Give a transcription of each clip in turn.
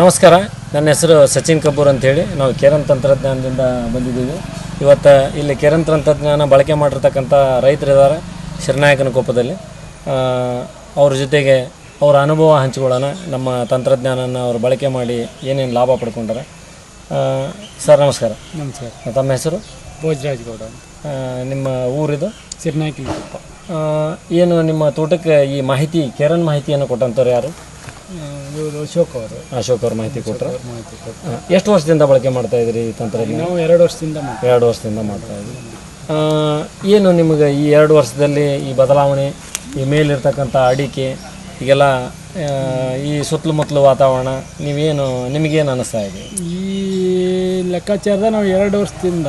ನಮಸ್ಕಾರ, ನನ್ನ ಹೆಸರು ಸಚಿನ್ ಕಪೂರ್ ಅಂತೇಳಿ. ನಾವು ಕೇರನ್ ತಂತ್ರಜ್ಞಾನದಿಂದ ಬಂದಿದ್ದೀವಿ. ಇವತ್ತು ಇಲ್ಲಿ ಕೇರನ್ ತಂತ್ರಜ್ಞಾನ ಬಳಕೆ ಮಾಡಿರ್ತಕ್ಕಂಥ ರೈತರಿದ್ದಾರೆ ಶಿರನಾಯಕನಕೊಪ್ಪದಲ್ಲಿ. ಅವ್ರ ಜೊತೆಗೆ ಅವರ ಅನುಭವ ಹಂಚಿಕೊಳ್ಳೋಣ. ನಮ್ಮ ತಂತ್ರಜ್ಞಾನನ ಅವರು ಬಳಕೆ ಮಾಡಿ ಏನೇನು ಲಾಭ ಪಡ್ಕೊಂಡಾರೆ. ಸರ್ ನಮಸ್ಕಾರ. ನಮಸ್ಕಾರ. ತಮ್ಮ ಹೆಸರು? ಭೋಜರಾಜ್ ಗೌಡ ಅಂತ. ನಿಮ್ಮ ಊರಿದು? ಶಿರನಾಯಕನಕೊಪ್ಪ. ಏನು ನಿಮ್ಮ ತೋಟಕ್ಕೆ ಈ ಮಾಹಿತಿ, ಕೇರನ್ ಮಾಹಿತಿಯನ್ನು ಕೊಟ್ಟಂಥವ್ರು ಯಾರು? ಇವರು ಅಶೋಕ್ ಅವರು. ಅಶೋಕ್ ಅವ್ರ ಮಾಹಿತಿ ಕೊಟ್ಟರು. ಎಷ್ಟು ವರ್ಷದಿಂದ ಬಳಕೆ ಮಾಡ್ತಾ ಇದ್ದೀರಿ ಈ ತಂತ್ರಜ್ಞಾನ? ನಾವು 2 ವರ್ಷದಿಂದ 2 ವರ್ಷದಿಂದ ಮಾಡ್ತಾ ಇದ್ದೀವಿ. ಏನು ನಿಮಗೆ ಈ 2 ವರ್ಷದಲ್ಲಿ ಈ ಬದಲಾವಣೆ, ಈ ಮೇಲಿರ್ತಕ್ಕಂಥ ಅಡಿಕೆ ಈಗೆಲ್ಲ ಈ ಸುತ್ತಮುತ್ತಲು ವಾತಾವರಣ ನಿಮಗೇನು ಅನ್ನಿಸ್ತಾ ಇದೆ? ಈ ಲೆಕ್ಕಾಚಾರದ ನಾವು 2 ವರ್ಷದಿಂದ,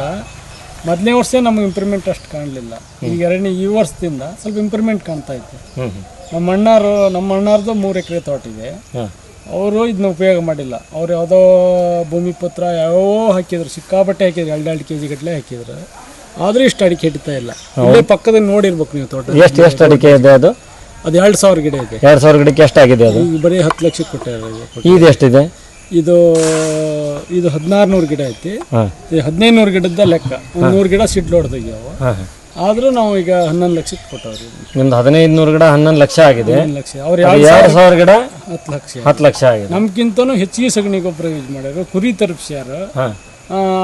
ಮೊದಲನೇ ವರ್ಷ ನಮಗೆ ಇಂಪ್ರೂವ್ಮೆಂಟ್ ಅಷ್ಟು ಕಾಣಲಿಲ್ಲ. ಈಗ ಈ ವರ್ಷದಿಂದ ಸ್ವಲ್ಪ ಇಂಪ್ರೂವ್ಮೆಂಟ್ ಕಾಣ್ತಾ ಇತ್ತು. ನಮ್ಮ ಅಣ್ಣಾರ್ದು 3 ಎಕರೆ ತೋಟ ಇದೆ. ಅವರು ಇದನ್ನ ಉಪಯೋಗ ಮಾಡಿಲ್ಲ. ಅವ್ರು ಯಾವುದೋ ಭೂಮಿ ಪತ್ರ ಯಾವೋ ಹಾಕಿದ್ರು, ಸಿಕ್ಕಾಪಟ್ಟೆ ಹಾಕಿದ್ರು, 2 kg ಗಟ್ಟಲೆ ಹಾಕಿದ್ರು. ಆದರೂ ಇಷ್ಟು ಅಡಿಕೆ ಹಿಡಿತಾ ಇಲ್ಲ. ಇಲ್ಲೇ ಪಕ್ಕದಲ್ಲಿ ನೋಡಿರ್ಬೇಕು ನೀವು ತೋಟ. ಎಷ್ಟು ಅಡಿಕೆ ಇದೆ ಅದು? ಅದು 2000 ಗಿಡ ಇದೆ. 2000 ಗಿಡಕ್ಕೆ ಎಷ್ಟಾಗಿದೆ ಅದು? ಬರೀ 10 ಲಕ್ಷಕ್ಕೆ ಕೊಟ್ಟಾರೆ. ಇದು ಎಷ್ಟಿದೆ? ಇದು 1600 ಗಿಡ ಐತಿ. 1500 ಗಿಡದ ಲೆಕ್ಕ. 100 ಗಿಡ ಸಿಡ್ಲು ಹೊಡೆದೋಗ್ಯಾವ. ಆದ್ರೂ ನಾವು ಈಗ 11 ಲಕ್ಷಕ್ಕೆ ಕೊಟ್ಟವ್ರಿ. ನಿಮ್ದು 1500 ಗಿಡ 11 ಲಕ್ಷ ಆಗಿದೆ. 11 ಲಕ್ಷ. ಅವ್ರು 2000 ಗಿಡ 10 ಲಕ್ಷ ಆಗಿದೆ. ನಮ್ಗಿಂತನೂ ಹೆಚ್ಚಿಗೆ ಸಗಣಿ ಗೊಬ್ಬರ ಯೂಸ್ ಮಾಡ್ಯಾರ. ಕುರಿ ತರಪ್ಸ್ಯಾರ.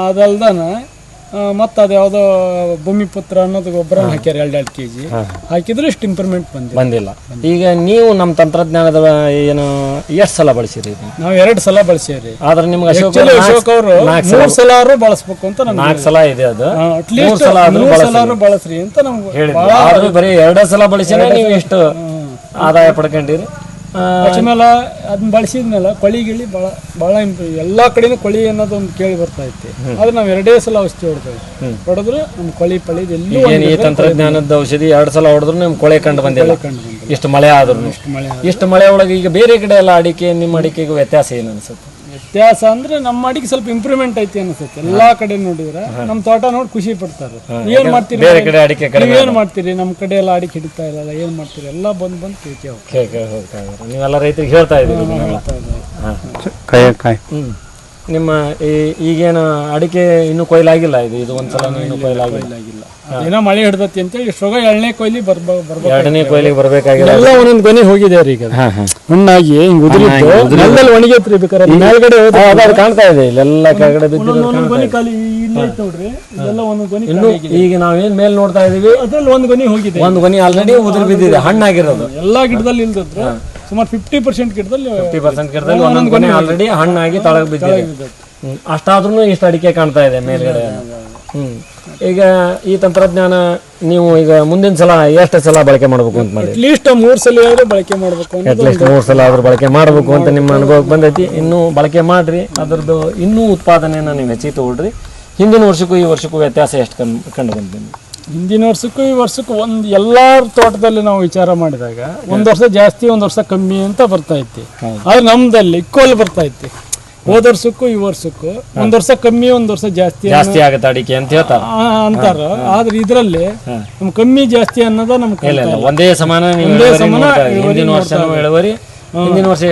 ಅದಲ್ದಾನ ಮತ್ತು ಅದು ಯಾವುದೋ ಭೂಮಿ ಪುತ್ರ ಅನ್ನೋದು ಗೊಬ್ಬರ ಹಾಕ್ಯಾರ. 2 kg ಹಾಕಿದ್ರು ಇಷ್ಟು ಇಂಪ್ರೂವ್ಮೆಂಟ್ ಬಂದಿಲ್ಲ. ಈಗ ನೀವು ನಮ್ಮ ತಂತ್ರಜ್ಞಾನದ ಏನು ಎಷ್ಟು ಸಲ ಬಳಸಿರಿ? ನಾವು 2 ಸಲ ಬಳಸೇವ್ರಿ. ಆದ್ರೆ ನಿಮ್ಗೆ ಅಶೋಕ್ ಅವರು 3 ಸಲ ಬಳಸ್ಬೇಕು ಅಂತ ನಮ್ಗೆ 4 ಸಲ ಇದೆ. ಅದು ಅಟ್ಲೀಸ್ಟ್ 3 ಸಲ ಬಳಸ್ರಿ ಅಂತ ನಮ್ಗೆ ಹೇಳಿದ್ರು. ಆದ್ರೂ ಬರೀ 2 ಸಲ ಬಳಸಿನೇ ನೀವು ಎಷ್ಟು ಆದಾಯ ಪಡ್ಕೊಂಡಿರಿ? ಆಮೇಲೆ ಅದನ್ನ ಬಳಸಿದ್ಮೇಲೆ ಕೊಳಿ ಗಿಳಿ ಭಾಳ ಎಲ್ಲಾ ಕಡೆನೂ ಕೊಳಿ ಅನ್ನೋದು ಒಂದು ಕೇಳಿ ಬರ್ತಾ ಇತ್ತು. ಆದ್ರೆ ನಾವು 2 ಸಲ ಔಷಧಿ ಹೊಡೆದ್ರು ನಮ್ಮ ಕೊಳಿ ಪಳಿ ಎಲ್ಲೂ. ಈ ತಂತ್ರಜ್ಞಾನದ ಔಷಧಿ 2 ಸಲ ಹೊಡೆದ್ರು ನಿಮ್ ಕೊಳೆ ಕಂಡು ಬಂದಿಲ್ಲ. ಇಷ್ಟು ಮಳೆ ಆದ್ರೂ, ಇಷ್ಟು ಮಳೆ ಒಳಗೆ ಈಗ ಬೇರೆ ಕಡೆ ಎಲ್ಲ ಅಡಿಕೆ, ನಿಮ್ಮ ಅಡಿಕೆಗೂ ವ್ಯತ್ಯಾಸ ಏನು ಅನ್ಸುತ್ತೆ? ವ್ಯತ್ಯಾಸ ಅಂದ್ರೆ ನಮ್ಮ ಅಡಿಕೆ ಸ್ವಲ್ಪ ಇಂಪ್ರೂವ್ಮೆಂಟ್ ಐತಿ ಅನ್ಸುತ್ತೆ. ಎಲ್ಲಾ ಕಡೆ ನೋಡಿದ್ರೆ ನಮ್ಮ ತೋಟ ನೋಡಿ ಖುಷಿ ಪಡ್ತಾರೆ. ಏನ್ ಮಾಡ್ತೀರಿ, ಬೇರೆ ಕಡೆ ಅಡಿಕೆ ಏನ್ ಮಾಡ್ತೀರಿ, ನಮ್ಮ ಕಡೆ ಎಲ್ಲ ಅಡಿಕೆ ಹಿಡಿತಾ ಇಲ್ಲ, ಏನ್ ಮಾಡ್ತೀರಿ ಎಲ್ಲ ಬಂದು ಕೇಳ್ಕೆ ಹೋಗ್ತಾರೆ. ನೀವೆಲ್ಲ ರೈತರಿಗೆ ಹೇಳ್ತಾ ಇದ್ದೀರಿ. ನಿಮ್ಮ ಈಗೇನು ಅಡಿಕೆ ಇನ್ನೂ ಕೊಯ್ಲಾಗಿಲ್ಲ? ಇದು ಒಂದ್ಸಲ ಇನ್ನೂ ಕೊಯ್ಲಾಗಿಲ್ಲ. ಏನೋ ಮಳೆ ಹಿಡ್ದತಿ ಅಂತೇಳಿ ಇಷ್ಟೊಗ 2ನೇ ಕೊಯ್ಲಿ 2ನೇ ಕೊಯ್ಲಿಗೆ ಬರ್ಬೇಕಾಗಿಲ್ಲ. ಎಲ್ಲ ಒಂದೊಂದು ಗೊನೆ ಹೋಗಿದೆ ರೀ. ಈಗ ಹುಣ್ಣಾಗಿ ಹಿಂಗ್ ಉದುರಿದ್ದು ನೆಲದಲ್ಲಿ ಒಣಗೈತ್ರಿ. ಬೇಕಾದ್ರೆ ಮೇಲ್ಗಡೆ ಕಾಣ್ತಾ ಇದೆ. ಇಲ್ಲೆಲ್ಲ ಕೆಳಗಡೆ ಬಿದ್ದಿರೋದು ಗೊನೆ ಖಾಲಿ ಇಲ್ಲೇ ಐತೆ ನೋಡ್ರಿ. ಇದೆಲ್ಲ ಒಂದೊಂದು ಗೊನೆ. ಇನ್ನು ಈಗ ನಾವೇನ್ ಮೇಲ್ ನೋಡ್ತಾ ಇದೀವಿ, ಅದ್ರಲ್ಲಿ ಒಂದು ಗೊನೆ ಹೋಗಿದೆ. ಒಂದು ಗೊನೆ ಆಲ್ರೆಡಿ ಉದುರಿ ಬಿದ್ದಿದೆ, ಹಣ್ಣಾಗಿರೋದು. ಎಲ್ಲಾ ಗಿಡದಲ್ಲಿ ಇಲ್ದಿದ್ರು ಸುಮಾರು 50% ಗಿಡದಲ್ಲಿ ಒಂದೊಂದು ಗೊನೆ ಆಲ್ರೆಡಿ ಹಣ್ಣಾಗಿ ತಳಗ ಬಿದ್ದಿದೆ. ಅಷ್ಟಾದ್ರೂ ಇಷ್ಟು ಅಡಿಕೆ ಕಾಣ್ತಾ ಇದೆ ಮೇಲ್ಗಡೆ. ಈಗ ಈ ತಂತ್ರಜ್ಞಾನ ನೀವು ಈಗ ಮುಂದಿನ ಸಲ ಎಷ್ಟು ಸಲ ಬಳಕೆ ಮಾಡಬೇಕು ಅಂತ ಮಾಡಿ? ಅಟ್ಲೀಸ್ಟ್ 3 ಸಲ ಆದ್ರೂ ಬಳಕೆ ಮಾಡಬೇಕು. ಅಟ್ಲೀಸ್ಟ್ 3 ಸಲ ಆದ್ರೂ ಬಳಕೆ ಮಾಡಬೇಕು ಅಂತ ನಿಮ್ಮ ಅನುಭವಕ್ಕೆ ಬಂದೈತಿ. ಇನ್ನೂ ಬಳಕೆ ಮಾಡ್ರಿ. ಅದ್ರದ್ದು ಇನ್ನೂ ಉತ್ಪಾದನೆಯನ್ನ ನೀವು ಹೆಚ್ಚಿಗೆ ತಗೊಳ್ರಿ. ಹಿಂದಿನ ವರ್ಷಕ್ಕೂ ಈ ವರ್ಷಕ್ಕೂ ವ್ಯತ್ಯಾಸ ಎಷ್ಟು ಕಂಡು ಬಂದಿದೆ? ಹಿಂದಿನ ವರ್ಷಕ್ಕೂ ಈ ವರ್ಷಕ್ಕೂ ಎಲ್ಲಾರ ತೋಟದಲ್ಲಿ ನಾವು ವಿಚಾರ ಮಾಡಿದಾಗ 1 ವರ್ಷ ಜಾಸ್ತಿ 1 ವರ್ಷ ಕಮ್ಮಿ ಅಂತ ಬರ್ತಾ ಇತ್ತು. ಆದ್ರೆ ನಮ್ದಲ್ಲಿ ಈಕ್ವಲ್ ಬರ್ತಾ ಇತ್ತು. ಹೋದ ವರ್ಷಕ್ಕೂ ಈ ವರ್ಷಕ್ಕೂ 1 ವರ್ಷ ಕಮ್ಮಿ 1 ವರ್ಷ ಜಾಸ್ತಿ ಆಗುತ್ತೆ ಅಡಿಕೆ ಅಂತ ಹೇಳ್ತಾರ ಅಂತಾರ. ಆದ್ರೆ ಇದ್ರಲ್ಲಿ ನಮ್ ಕಮ್ಮಿ ಜಾಸ್ತಿ ಅನ್ನೋದ ನಮ್ಗೆ ಒಂದೇ ಸಮಾನ. ಹಿಂದಿನ ವರ್ಷ ಇಳುವರಿ, ಹಿಂದಿನ ವರ್ಷ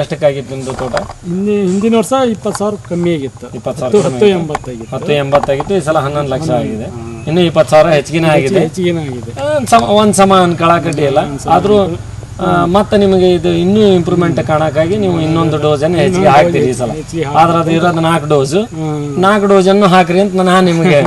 ಎಷ್ಟಕ್ಕಾಗಿತ್ತು ನಿಮ್ದು ತೋಟ? ಹಿಂದಿನ ವರ್ಷ 20,000 ಕಮ್ಮಿ ಆಗಿತ್ತು. 10,80 ಆಗಿತ್ತು. ಈ ಸಲ 11 ಲಕ್ಷ ಆಗಿದೆ. ಇನ್ನು 20,000 ಹೆಚ್ಚಿಗೆ ಆಗಿದೆ. ಒಂದ್ ಸಮ ಅನ್ಕೊಳಕಡ್ಡಿ ಇಲ್ಲ. ಆದ್ರೂ ಮತ್ತೆ ನಿಮಗೆ ಇದು ಇನ್ನೂ ಇಂಪ್ರೂವ್ಮೆಂಟ್ ಕಾಣಕ್ಕಾಗಿ ನೀವು ಇನ್ನೊಂದು ಡೋಸ್ ಅನ್ನು ಹೆಚ್ಚಿಗೆ ಹಾಕ್ತೀರಿ ಈ ಸಲ. ಆದ್ರೆ ಅದು ಇರೋದು 4 ಡೋಸ್. 4 ಡೋಸ್ ಅನ್ನು ಹಾಕ್ರಿ ಅಂತ ನಾನು ನಿಮಗೆ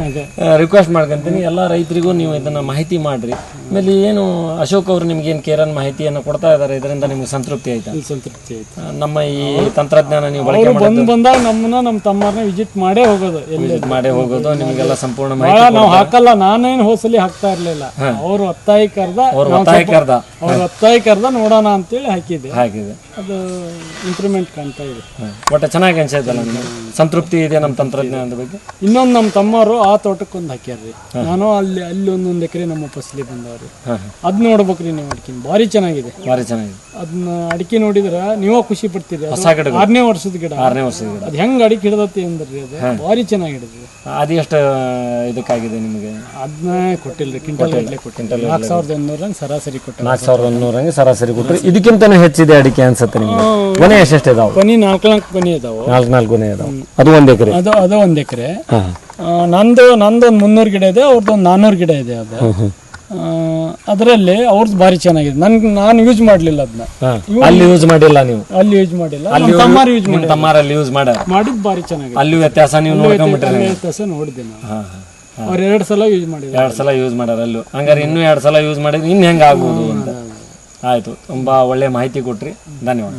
ರಿಕ್ವೆಸ್ಟ್ ಮಾಡ್ಕೊಂತೀನಿ. ಎಲ್ಲ ರೈತರಿಗೂ ನೀವು ಇದನ್ನ ಮಾಹಿತಿ ಮಾಡ್ರಿ. ಆಮೇಲೆ ಏನು ಅಶೋಕ್ ಅವರು ನಿಮ್ಗೆ ಏನು ಕೇರನ್ ಮಾಹಿತಿಯನ್ನು ಕೊಡ್ತಾ ಇದ್ದಾರೆ, ಇದರಿಂದ ನಿಮ್ಗೆ ಸಂತೃಪ್ತಿ ಆಯ್ತಾ? ಸಂತೃಪ್ತಿ ಆಯ್ತು. ನಮ್ಮ ಈ ತಂತ್ರಜ್ಞಾನ ನೀವು ಬಳಕೆ ಬಂದಾಗ ನಮ್ಮ ತಮ್ಮರನ್ನ ವಿಸಿಟ್ ಮಾಡೇ ಹೋಗೋದು. ನಿಮಗೆಲ್ಲ ಸಂಪೂರ್ಣ ಮಾಹಿತಿ ನಾವು ಹಾಕಲ್ಲ. ನಾನೇನು ಹೋಸಲಿ ಹಾಕ್ತಾ ಇರ್ಲಿಲ್ಲ. ಅವರು ಒತ್ತಾಯ ಕರ್ದ ನೋಡೋಣ ಅಂತೇಳಿ ಹಾಕಿದೆ. ಅದು ಇಂಪ್ರೂವ್ಮೆಂಟ್ ಕಾಣ್ತಾ ಇದೆ. ಒಟ್ಟು ಚೆನ್ನಾಗಿ ಅನ್ಸೈತಲ್ಲ, ಸಂತೃಪ್ತಿ ಇದೆ ನಮ್ಮ ತಂತ್ರಜ್ಞಾನದ ಬಗ್ಗೆ. ಇನ್ನೊಂದು ನಮ್ಮ ತಮ್ಮವರು ಆ ತೋಟಕ್ಕೊಂದು ಹಾಕ್ಯಾರ್ರಿ. ನಾನು ಅಲ್ಲಿ 1 ಎಕರೆ ನಮ್ಮ ಫಸಲಿ ಬಂದವ್ರಿ. ರೀ. ಅದ್ ನೋಡ್ಬೇಕ್ರಿ ನೀವು ಅಡಿಕೆ ಭಾರಿ ಚೆನ್ನಾಗಿದೆ. ಭಾರಿ ಚೆನ್ನಾಗಿದೆ. ಅದನ್ನ ಅಡಿಕೆ ನೋಡಿದ್ರ ನೀವ ಖುಷಿ ಪಡ್ತೀರಿ. ಹೊಸ ಗಿಡ, 6ನೇ ವರ್ಷದ ಗಿಡ. 6ನೇ ವರ್ಷದ ಗಿಡ. ಅದ್ ಹೆಂಗ್ ಅಡಿಕೆ ಹಿಡದತಿ ಅಂದ್ರಿ ಅದು ಭಾರಿ ಚೆನ್ನಾಗಿ ಹಿಡಿದ್ರಿ. ಅದು ಎಷ್ಟು ಇದಕ್ಕಾಗಿದೆ ನಿಮಗೆ? ಅದನ್ನ ಕೊಟ್ಟಿಲ್ರಿ, ಕ್ವಿಂಟಲ್ ಗಟ್ಟಲೆ ಕೊಟ್ಟಿಲ್ಲ. 4100 ಸರಾಸರಿ ಕೊಟ್ಟ. 4100 ಸರಾಸರಿ ಕೊಟ್ಟರೆ ಇದಕ್ಕಿಂತನೂ ಹೆಚ್ಚಿದೆ ಅಡಿಕೆ ಅನ್ಸುತ್ತೆ ನಿಮ್ಗೆ. ಕೊನೆ ಎಷ್ಟೆಷ್ಟು ಇದಾವೆ? ಕೊನೆ 4 ಕೊನೆ ಇದಾವೆ. 4 ಕೊನೆ ಇದಾವೆ. ಅದು 1 ಎಕರೆ? ಅದು 1 ಎಕರೆ. ನಂದು ಒಂದು 300 ಗಿಡ ಇದೆ, ಅವ್ರದ್ದು ಒಂದು 400 ಗಿಡ ಇದೆ. ಅದು ಅದರಲ್ಲಿ ಅವ್ರದ್ದು ಭಾರಿ ಚೆನ್ನಾಗಿದೆ. ನಾನು ಯೂಸ್ ಮಾಡ್ಲಿಲ್ಲ ಅದನ್ನ. ಅಲ್ಲಿ ಯೂಸ್ ಮಾಡಿಲ್ಲ ನೀವು? ಅಲ್ಲಿ ಯೂಸ್ ಮಾಡಿಲ್ಲ, ತಮ್ಮಾರು ಯೂಸ್ ಮಾಡಿ. ತಮ್ಮಾರಲ್ಲಿ ಯೂಸ್ ಮಾಡಿದ್ ಭಾರಿ ಚೆನ್ನಾಗಿದೆ. ಅಲ್ಲಿ ವ್ಯತ್ಯಾಸ ನೀವು ನೋಡ್ಕೊಂಡ್ಬಿಟ್ರೆ? ವ್ಯತ್ಯಾಸ ನೋಡಿದೆ ನಾನು. ಅವ್ರು 2 ಸಲ ಯೂಸ್ ಮಾಡಿದ್ರು. 2 ಸಲ ಯೂಸ್ ಮಾಡ್ಯಾರ ಅಲ್ಲೂ. ಹಂಗಾರೆ ಇನ್ನೂ 2 ಸಲ ಯೂಸ್ ಮಾಡಿದ್ರೆ ಇನ್ನು ಹೆಂಗೆ ಆಗ್ಬೋದು ಅಂತ. ಆಯ್ತು, ತುಂಬಾ ಒಳ್ಳೆ ಮಾಹಿತಿ ಕೊಟ್ರಿ, ಧನ್ಯವಾದ.